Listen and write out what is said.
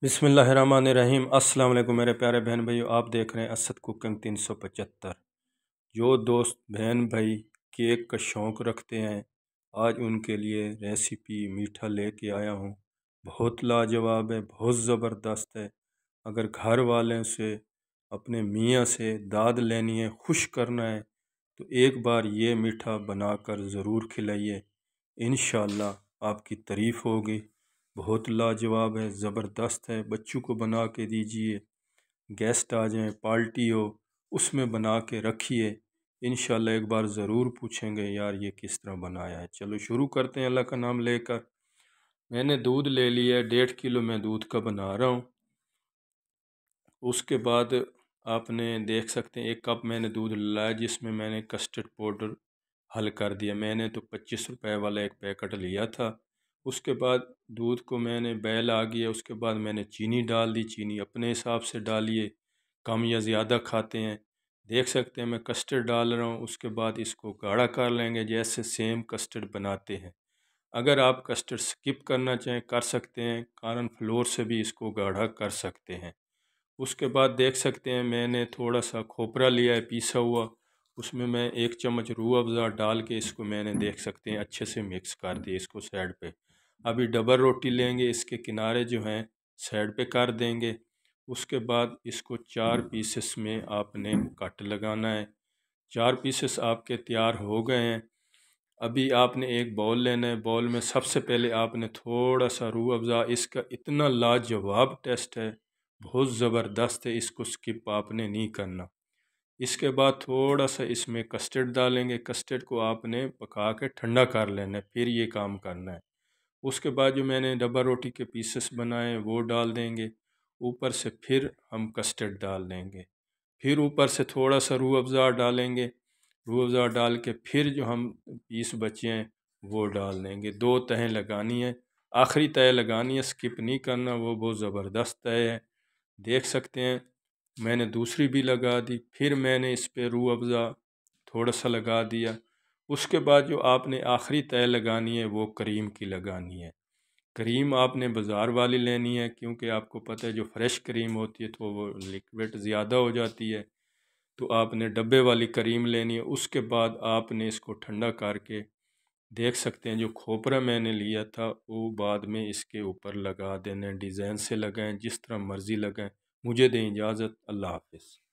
बिस्मिल्लाहिर्रहमानिर्रहीम। अस्सलाम वालेकुम मेरे प्यारे बहन भाइयों, आप देख रहे हैं असद कुकिंग 375। जो दोस्त बहन भाई केक का शौक़ रखते हैं, आज उनके लिए रेसिपी मीठा लेके आया हूँ। बहुत लाजवाब है, बहुत ज़बरदस्त है। अगर घर वाले से अपने मियाँ से दाद लेनी है, खुश करना है, तो एक बार ये मीठा बनाकर ज़रूर खिलाइए। इंशाअल्लाह आपकी तारीफ़ होगी। बहुत लाजवाब है, ज़बरदस्त है। बच्चों को बना के दीजिए, गेस्ट आ जाएं, पार्टी हो, उसमें बना के रखिए। इंशाअल्लाह एक बार ज़रूर पूछेंगे यार ये किस तरह बनाया है। चलो शुरू करते हैं अल्लाह का नाम लेकर। मैंने दूध ले लिया है, 1.5 किलो मैं दूध का बना रहा हूँ। उसके बाद आपने देख सकते हैं 1 कप मैंने दूध लाया, जिसमें मैंने कस्टर्ड पाउडर हल कर दिया। मैंने तो 25 रुपए वाला एक पैकेट लिया था। उसके बाद दूध को मैंने बैल आ गया, उसके बाद मैंने चीनी डाल दी। चीनी अपने हिसाब से डालिए, कम या ज़्यादा खाते हैं। देख सकते हैं मैं कस्टर्ड डाल रहा हूँ। उसके बाद इसको गाढ़ा कर लेंगे जैसे सेम कस्टर्ड बनाते हैं। अगर आप कस्टर्ड स्किप करना चाहें कर सकते हैं, कारण फ्लोर से भी इसको गाढ़ा कर सकते हैं। उसके बाद देख सकते हैं मैंने थोड़ा सा खोपरा लिया है पीसा हुआ, उसमें मैं 1 चम्मच रूह अफ़ज़ा डाल के इसको मैंने देख सकते हैं अच्छे से मिक्स कर दिया इसको साइड पे। अभी डबल रोटी लेंगे, इसके किनारे जो हैं साइड पे कर देंगे। उसके बाद इसको 4 पीसेस में आपने कट लगाना है। 4 पीसेस आपके तैयार हो गए हैं। अभी आपने एक बाउल लेना है। बाउल में सबसे पहले आपने थोड़ा सा रूह अफ़ज़ा, इसका इतना लाजवाब टेस्ट है, बहुत ज़बरदस्त है, इसको स्किप आपने नहीं करना। इसके बाद थोड़ा सा इसमें कस्टर्ड डालेंगे। कस्टर्ड को आपने पका के ठंडा कर लेना है, फिर ये काम करना है। उसके बाद जो मैंने डब्बा रोटी के पीसेस बनाए वो डाल देंगे। ऊपर से फिर हम कस्टर्ड डाल देंगे। फिर ऊपर से थोड़ा सा रूह अफ़ज़ा डालेंगे। रूह अफ़ज़ा डाल के फिर जो हम पीस बचे हैं वो डाल देंगे। 2 तहें लगानी है, आखिरी तह लगानी है, स्किप नहीं करना, वो बहुत ज़बरदस्त तह है। देख सकते हैं मैंने दूसरी भी लगा दी। फिर मैंने इस पे रूह अफ़ज़ा थोड़ा सा लगा दिया। उसके बाद जो आपने आखिरी तह लगानी है वो करीम की लगानी है। क्रीम आपने बाज़ार वाली लेनी है, क्योंकि आपको पता है जो फ्रेश क्रीम होती है तो वो लिक्विड ज़्यादा हो जाती है। तो आपने डब्बे वाली क्रीम लेनी है। उसके बाद आपने इसको ठंडा करके देख सकते हैं जो खोपरा मैंने लिया था वो बाद में इसके ऊपर लगा देना। डिज़ाइन से लगाएं, जिस तरह मर्ज़ी लगाएं। मुझे दें इजाज़त। अल्लाह हाफ़िज़।